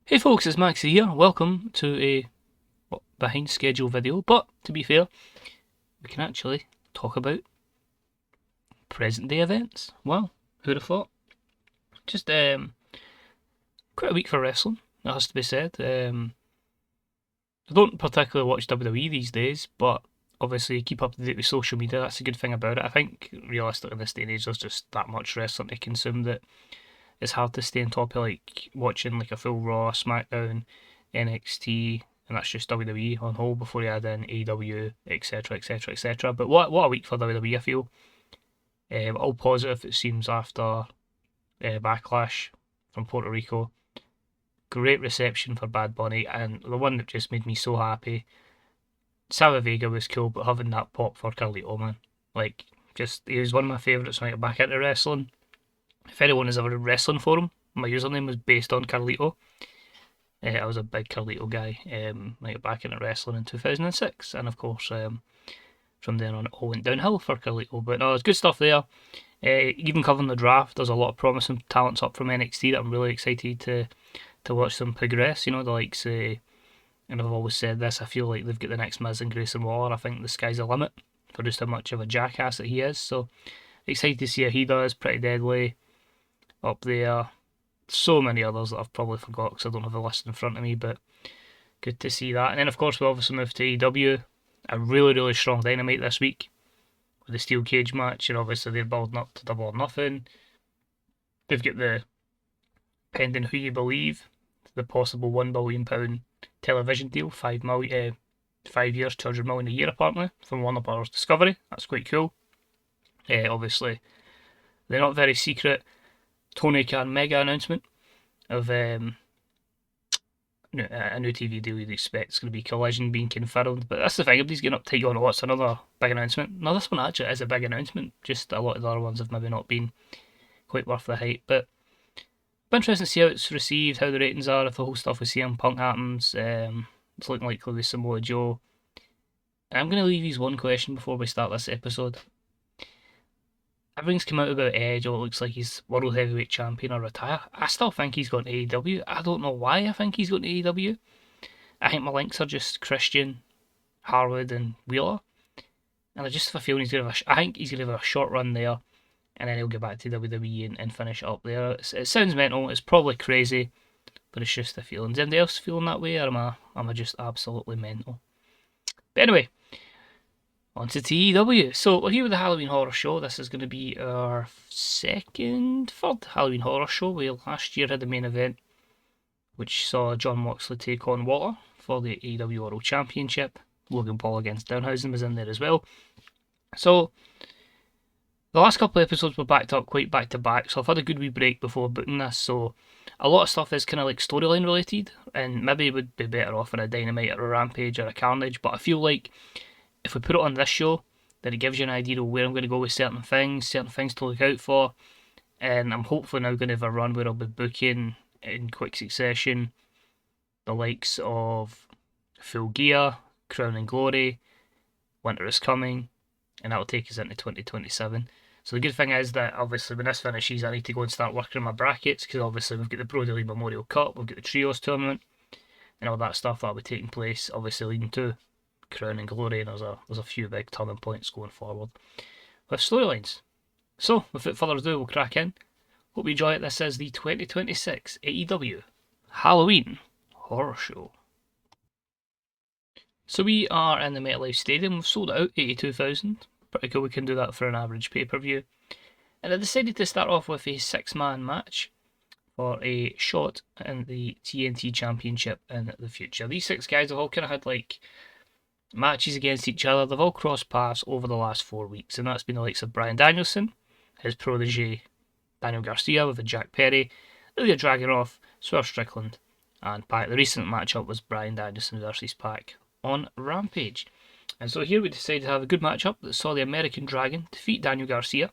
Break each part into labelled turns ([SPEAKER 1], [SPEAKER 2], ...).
[SPEAKER 1] Hey folks, it's Maxie here. Welcome to a behind schedule video, but to be fair, we can actually talk about present day events. Well, who'd have thought? Just quite a week for wrestling, that has to be said. I don't particularly watch WWE these days, but obviously keep up to date with social media. That's a good thing about it. I think realistically in this day and age, there's just that much wrestling to consume that it's hard to stay on top of like watching like a full Raw, SmackDown, NXT, and that's just WWE on whole before you add in AEW, etc., etc., etc. But what a week for WWE, I feel. All positive, it seems, after Backlash from Puerto Rico. Great reception for Bad Bunny, and the one that just made me so happy, Savage Vega was cool, but having that pop for Carlito, man. Like, just, he was one of my favourites when I got back into wrestling. If anyone has ever a wrestling forum, my username was based on Carlito. I was a big Carlito guy. I got back into wrestling in 2006, and of course, from then on, it all went downhill for Carlito. But no, it's good stuff there. Even covering the draft, there's a lot of promising talents up from NXT that I'm really excited to watch them progress. You know, the likes, and I've always said this, I feel like they've got the next Miz and Grayson Waller. I think the sky's the limit for just how much of a jackass that he is. So excited to see how he does. Pretty Deadly up there. So many others that I've probably forgot because I don't have a list in front of me, but good to see that. And then of course we obviously moved to AEW. A really strong Dynamite this week with the steel cage match, and obviously they're building up to Double or Nothing. They've got the pending Who You Believe, the possible £1 billion television deal, 5 years, 200 million a year apparently, from Warner Bros. Discovery. That's quite cool. Obviously they're not very secret Tony Khan mega announcement of a new TV deal you'd expect. It's going to be Collision being confirmed, but that's the thing, everybody's getting uptight on, it's another big announcement. No, this one actually is a big announcement, just a lot of the other ones have maybe not been quite worth the hype, but it'll be interesting to see how it's received, how the ratings are, if the whole stuff with CM Punk happens. It's looking likely with Samoa Joe. I'm going to leave you one question before we start this episode. Everything's come out about Edge, or it looks like he's World Heavyweight Champion or retire. I still think he's going to AEW. I don't know why I think he's going to AEW. I think my links are just Christian, Harwood and Wheeler. And I just have a feeling I think he's going to have a short run there, and then he'll get back to WWE and finish it up there. It sounds mental, it's probably crazy, but it's just a feeling. Is anybody else feeling that way, or am I just absolutely mental? But anyway, on to TEW. So we're here with the Halloween Horror Show. This is going to be our third Halloween Horror Show. We last year had the main event, which saw Jon Moxley take on Walter for the AEW World Championship. Logan Paul against Danhausen was in there as well. So the last couple of episodes were backed up quite back to back, so I've had a good wee break before booking this. So a lot of stuff is kind of like storyline related, and maybe it would be better off in a Dynamite or a Rampage or a Carnage, but I feel like if we put it on this show, then it gives you an idea of where I'm going to go with certain things to look out for. And I'm hopefully now going to have a run where I'll be booking in quick succession the likes of Full Gear, Crown and Glory, Winter is Coming, and that'll take us into 2027. So the good thing is that obviously when this finishes, I need to go and start working on my brackets, because obviously we've got the Brody Lee Memorial Cup, we've got the Trios tournament, and all that stuff that'll be taking place, obviously leading to Crown and Glory, and there's a few big turning points going forward with storylines. So without further ado, we'll crack in. Hope you enjoy it. This is the 2026 AEW Halloween Horror Show. So we are in the MetLife Stadium. We've sold out 82,000. Pretty cool, we can do that for an average pay-per-view. And I decided to start off with a 6-man match for a shot in the TNT Championship in the future. These 6 guys have all kind of had like matches against each other. They've all crossed paths over the last 4 weeks, and that's been the likes of Bryan Danielson, his protege Daniel Garcia with Jack Perry, Ilya Dragunov, Swerve Strickland, and Pac. The recent matchup was Bryan Danielson versus Pac on Rampage. And so here we decided to have a good matchup that saw the American Dragon defeat Daniel Garcia,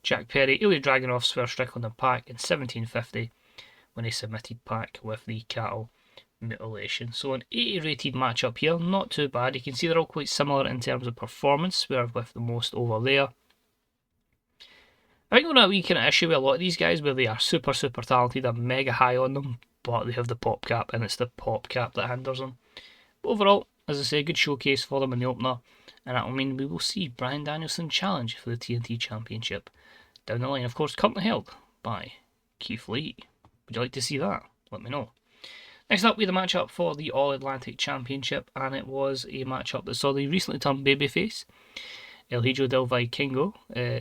[SPEAKER 1] Jack Perry, Ilya Dragunov, Swerve Strickland, and Pac in 1750 when he submitted Pac with the cattle mutilation. So an 80 rated matchup here, not too bad. You can see they're all quite similar in terms of performance, where with the most over there. I think we're a wee kind of issue with a lot of these guys where they are super talented, I'm mega high on them, but they have the pop cap, and it's the pop cap that hinders them. But overall, as I say, good showcase for them in the opener, and that will mean we will see Bryan Danielson challenge for the TNT Championship down the line. Of course, currently held by Keith Lee. Would you like to see that? Let me know. Next up, we had a matchup for the All Atlantic Championship, and it was a matchup that saw the recently turned babyface El Hijo del Vikingo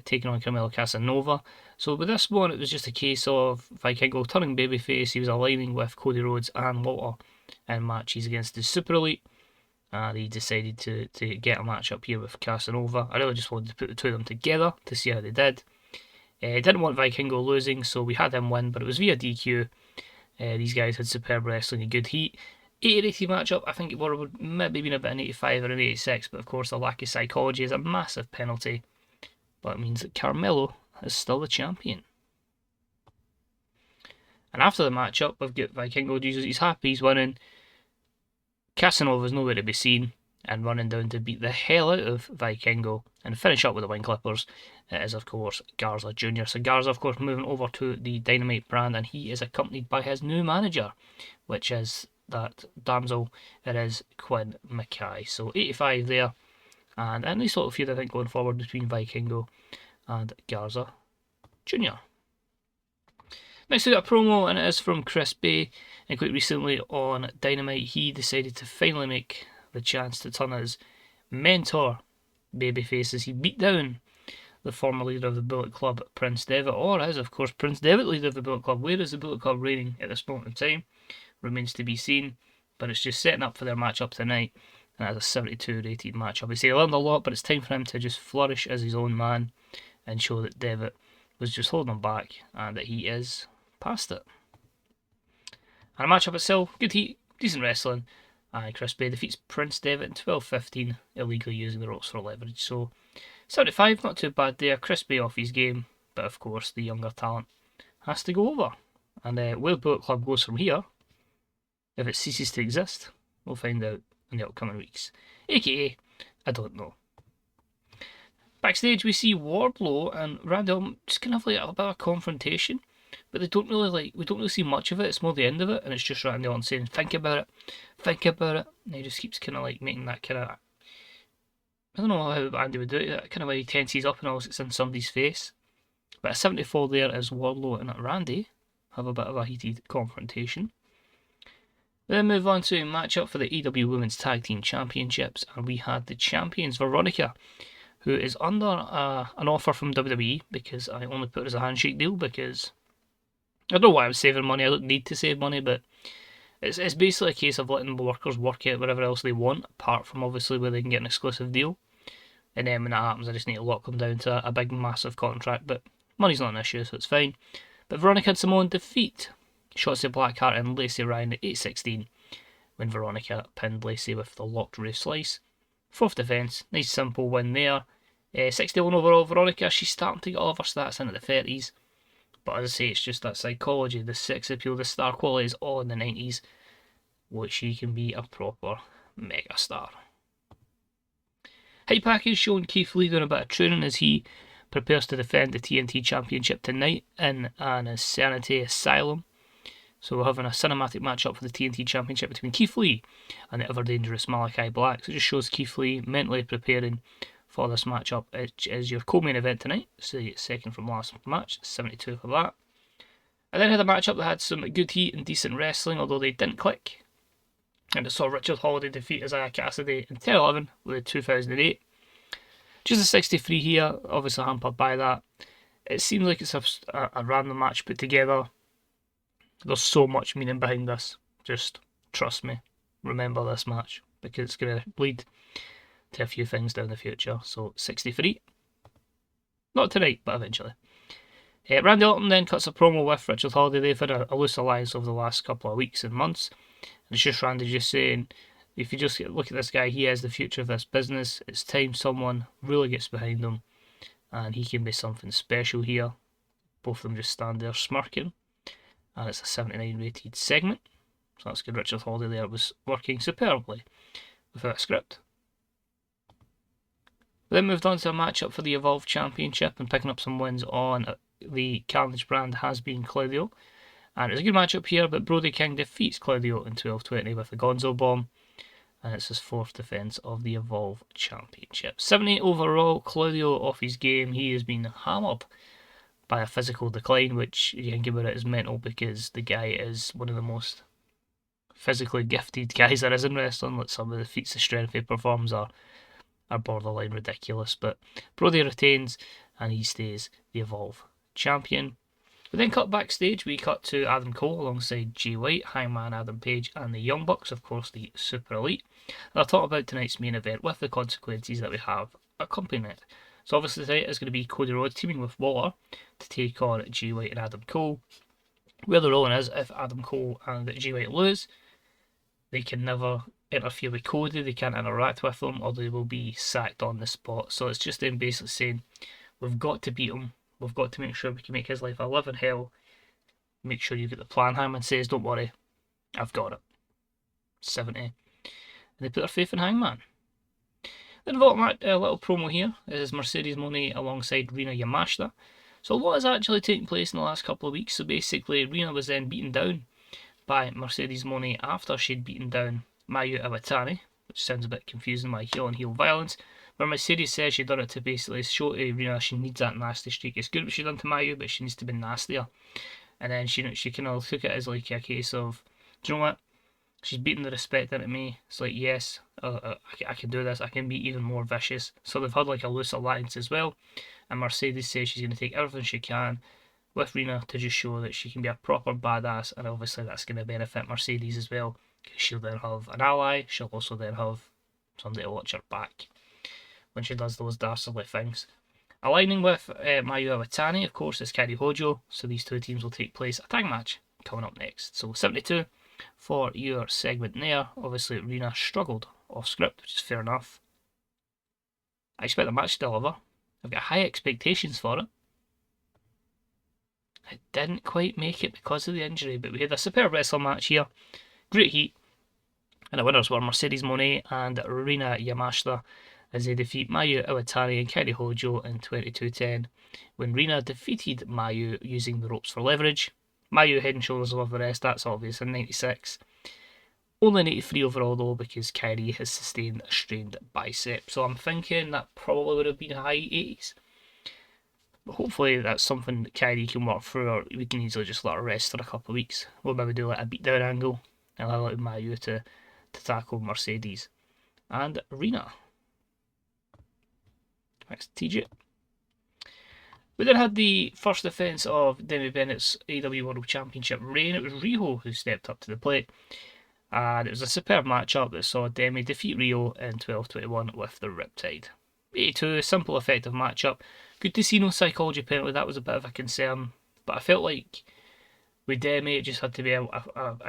[SPEAKER 1] taking on Carmelo Casanova. So with this one, it was just a case of Vikingo turning babyface. He was aligning with Cody Rhodes and Walter in matches against the Super Elite, and he decided to get a match up here with Casanova. I really just wanted to put the two of them together to see how they did. Didn't want Vikingo losing, so we had him win, but it was via DQ. These guys had superb wrestling and good heat. 80-80 matchup, I think it would maybe been a bit an 85 or an 86, but of course the lack of psychology is a massive penalty. But it means that Carmelo is still the champion. And after the matchup, we've got Vikingo. He's happy, he's winning. Casanova's nowhere to be seen, and running down to beat the hell out of Vikingo and finish up with the wing clippers. It is, of course, Garza Jr. So Garza, of course, moving over to the Dynamite brand, and he is accompanied by his new manager, which is that damsel. It is Quinn Mackay. So 85 there, and a nice little feud, I think, going forward between Vikingo and Garza Jr. Next we got a promo, and it is from Chris Bay, and quite recently on Dynamite he decided to finally make the chance to turn his mentor babyface as he beat down the former leader of the Bullet Club, Prince Devitt, or is, of course, Prince Devitt leader of the Bullet Club. Where is the Bullet Club reigning at this moment in time? Remains to be seen, but it's just setting up for their matchup tonight, and that's a 72 rated matchup. He said he learned a lot, but it's time for him to just flourish as his own man and show that Devitt was just holding him back and that he is past it. And the matchup itself, good heat, decent wrestling, and Chris Bay defeats Prince Devitt in 12-15, illegally using the ropes for leverage. So 75, not too bad there. Chris Bay off his game, but of course the younger talent has to go over. And where Bullet Club goes from here, if it ceases to exist, we'll find out in the upcoming weeks. AKA, I don't know. Backstage we see Wardlow and Randy Orton just kind of like a bit of a confrontation, but we don't really see much of it. It's more the end of it, and it's just Randy Orton saying, think about it, and he just keeps kind of like making that kind of, I don't know how Andy would do it, that kind of way he tenses up and all it's in somebody's face. But a 74 there is Wardlow and Randy have a bit of a heated confrontation. We then move on to a matchup for the AEW Women's Tag Team Championships, and we had the champions Veronica, who is under an offer from WWE, because I only put it as a handshake deal, because I don't know why I'm saving money. I don't need to save money, but it's basically a case of letting the workers work out whatever else they want, apart from obviously where they can get an exclusive deal. And then when that happens, I just need to lock them down to a big, massive contract, but money's not an issue, so it's fine. But Veronica and Simone defeat Shotzi Blackheart and Lacey Ryan at 8-16, when Veronica pinned Lacey with the locked roof slice. Fourth defence, nice simple win there. 61 overall, Veronica, she's starting to get all of her stats into the 30s. But as I say, it's just that psychology, the sex appeal, the star quality is all in the 90s, which she can be a proper mega star. Hype package showing Keith Lee doing a bit of training as he prepares to defend the TNT Championship tonight in an Insanity Asylum. So we're having a cinematic matchup for the TNT Championship between Keith Lee and the ever-dangerous Malakai Black. So it just shows Keith Lee mentally preparing for this matchup. It is your co-main event tonight, so you get second from last match, 72 for that. I then had a matchup that had some good heat and decent wrestling, although they didn't click. And it saw Richard Holiday defeat Isaiah Cassidy in 10-11 with 2008. Just a 63 here, obviously hampered by that. It seems like it's a random match put together. There's so much meaning behind this. Just trust me. Remember this match, because it's going to lead to a few things down the future. So 63. Not tonight, but eventually. Randy Orton then cuts a promo with Richard Holiday. They've had a loose alliance over the last couple of weeks and months. And it's just Randy just saying, if you just look at this guy, he is the future of this business. It's time someone really gets behind him, and he can be something special here. Both of them just stand there smirking. And it's a 79 rated segment. So that's good. Richard Holiday there was working superbly without a script. We then moved on to a matchup for the Evolve Championship, and picking up some wins on the Carnage brand has been Claudio. And it was a good matchup here, but Brody King defeats Claudio in 12:20 with the Gonzo Bomb. And it's his 4th defence of the Evolve Championship. 70 overall, Claudio off his game. He has been hammered by a physical decline, which you think about it is mental because the guy is one of the most physically gifted guys there is in wrestling. Like, some of the feats of strength he performs are borderline ridiculous. But Brody retains and he stays the Evolve champion. We then cut backstage. We cut to Adam Cole alongside Jay White, Hangman Adam Page, and the Young Bucks, of course, the Super Elite. And I'll talk about tonight's main event with the consequences that we have accompanying it. So obviously tonight is going to be Cody Rhodes teaming with WALTER to take on Jay White and Adam Cole. Where the ruling is, if Adam Cole and Jay White lose, they can never interfere with Cody, they can't interact with him, or they will be sacked on the spot. So it's just them basically saying, we've got to beat him. We've got to make sure we can make his life a living hell. Make sure you get the plan. Hangman says, don't worry, I've got it. 70. And they put their faith in Hangman. Then we've got a little promo here. This is Mercedes Moné alongside Rina Yamashita. So a lot has actually taken place in the last couple of weeks. So basically, Rina was then beaten down by Mercedes Moné after she'd beaten down Mayu Iwatani, which sounds a bit confusing, my heel on heel violence. Where Mercedes says she done it to basically show to Rina she needs that nasty streak. It's good what she done to Mayu, but she needs to be nastier. And then she kind of took it as like a case of, do you know what? She's beaten the respect into me. It's like, yes, I can do this. I can be even more vicious. So they've had like a loose alliance as well. And Mercedes says she's going to take everything she can with Rina to just show that she can be a proper badass. And obviously that's going to benefit Mercedes as well, because she'll then have an ally. She'll also then have somebody to watch her back when she does those dastardly things. Aligning with Mayu Iwatani, of course, is Kairi Hojo. So these two teams will take place a tag match coming up next. So 72 for your segment there. Obviously, Rina struggled off script, which is fair enough. I expect the match to deliver. I've got high expectations for it. It didn't quite make it because of the injury, but we had a superb wrestling match here. Great heat. And the winners were Mercedes Moné and Rina Yamashita as they defeat Mayu Iwatani and Kairi Hojo in 22:10, when Rina defeated Mayu using the ropes for leverage. Mayu head and shoulders above the rest, that's obvious, in 96. Only 83 overall though, because Kairi has sustained a strained bicep. So I'm thinking that probably would have been high 80s. But hopefully that's something that Kairi can work through, or we can easily just let her rest for a couple of weeks. We'll maybe do like a beatdown angle and allow Mayu to tackle Mercedes and Rina. Thanks, TJ. We then had the first defence of Demi Bennett's AEW World Championship reign. It was Riho who stepped up to the plate. And it was a superb matchup that saw Demi defeat Riho in 12:21 with the Riptide. 82, simple, effective matchup. Good to see no psychology penalty. That was a bit of a concern. But I felt like with Demi, it just had to be an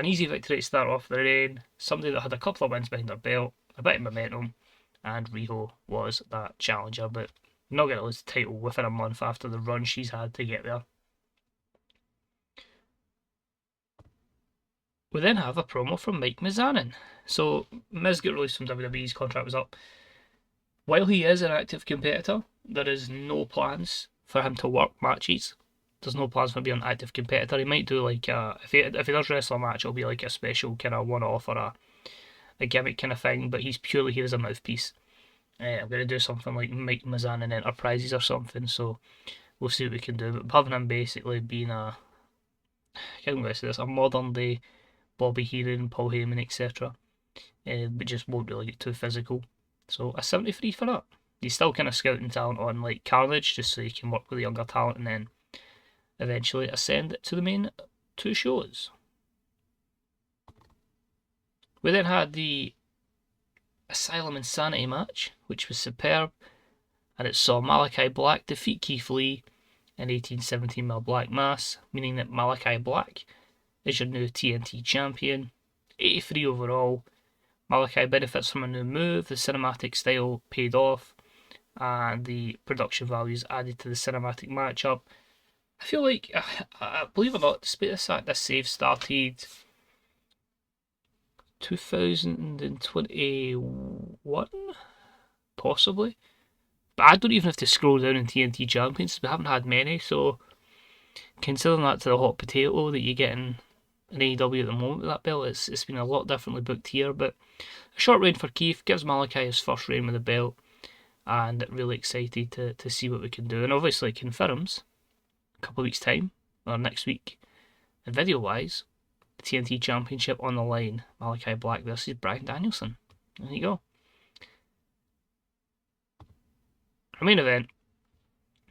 [SPEAKER 1] easy victory to start off the reign. Somebody that had a couple of wins behind their belt, a bit of momentum. And Riho was that challenger, but not going to lose the title within a month after the run she's had to get there. We then have a promo from Mike Mizanin. So Miz got released from WWE's contract was up. While he is an active competitor, there is no plans for him to work matches. There's no plans for him to be an active competitor. He might do like if he does wrestle a match, it'll be like a special kind of one-off or a gimmick kind of thing, but he's purely here as a mouthpiece. I'm going to do something like Mike Mizanin Enterprises or something, so we'll see what we can do. But having him basically being a modern day Bobby Heenan, Paul Heyman, etc. But just won't really get too physical. So a 73 for that. He's still kind of scouting talent on like Carnage, just so he can work with the younger talent and then eventually ascend to the main two shows. We then had the Asylum Insanity match, which was superb, and it saw Malakai Black defeat Keith Lee in 1817 mil Black Mass, meaning that Malakai Black is your new TNT champion. 83 overall. Malakai benefits from a new move, the cinematic style paid off, and the production values added to the cinematic matchup. I feel like, believe it or not, despite the fact this save started 2021, possibly. But I don't even have to scroll down in TNT Champions. We haven't had many, so considering that to the hot potato that you get in AEW at the moment with that belt, it's been a lot differently booked here. But a short reign for Keith gives Malakai his first reign with the belt, and really excited to see what we can do. And obviously confirms a couple of weeks' time, or next week, and video-wise, the TNT Championship on the line. Malakai Black versus Bryan Danielson. There you go. Our main event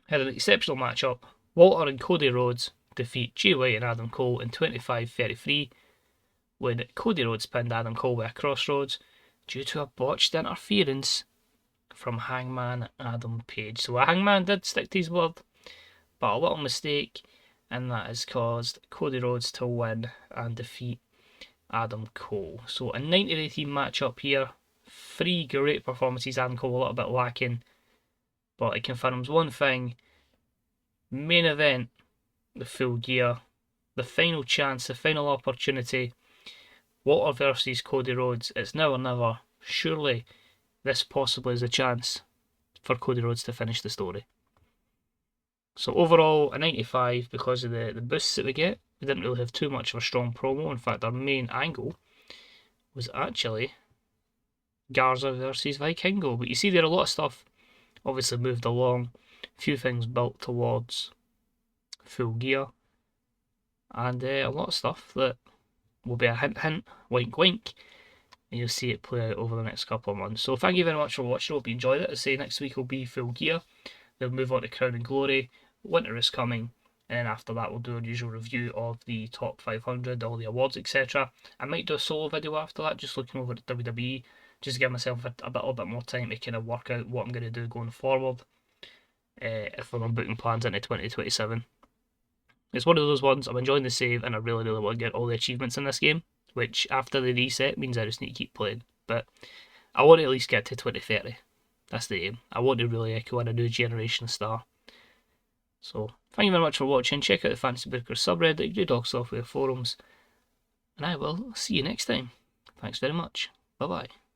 [SPEAKER 1] had an exceptional matchup. Walter and Cody Rhodes defeat Jay White and Adam Cole in 25-33 when Cody Rhodes pinned Adam Cole with a crossroads due to a botched interference from Hangman Adam Page. So a Hangman did stick to his word, but a little mistake, and that has caused Cody Rhodes to win and defeat Adam Cole. So a 90-18 matchup here. 3 great performances. Adam Cole a little bit lacking, but it confirms one thing. Main event, the Full Gear, the final chance, the final opportunity. Walter versus Cody Rhodes. It's now or never. Surely this possibly is a chance for Cody Rhodes to finish the story. So overall, a 95 because of the boosts that we get. We didn't really have too much of a strong promo. In fact, our main angle was actually Garza versus Vikingo. But you see there a lot of stuff obviously moved along. A few things built towards Full Gear. And a lot of stuff that will be a hint hint, wink wink. And you'll see it play out over the next couple of months. So thank you very much for watching. Hope you enjoyed it. I say next week will be Full Gear. They'll move on to Crown and Glory. Winter is coming. And then after that we'll do our usual review of the top 500, all the awards, etc. I might do a solo video after that, just looking over at WWE, just to give myself a little bit more time to kind of work out what I'm going to do going forward. If I'm booking plans into 2027. It's one of those ones, I'm enjoying the save and I really, really want to get all the achievements in this game, which after the reset means I just need to keep playing. But I want to at least get to 2030. That's the aim. I want to really echo in a new generation star. So, thank you very much for watching. Check out the Fantasy Bookers subreddit, Good Dog Software forums, and I will see you next time. Thanks very much. Bye bye.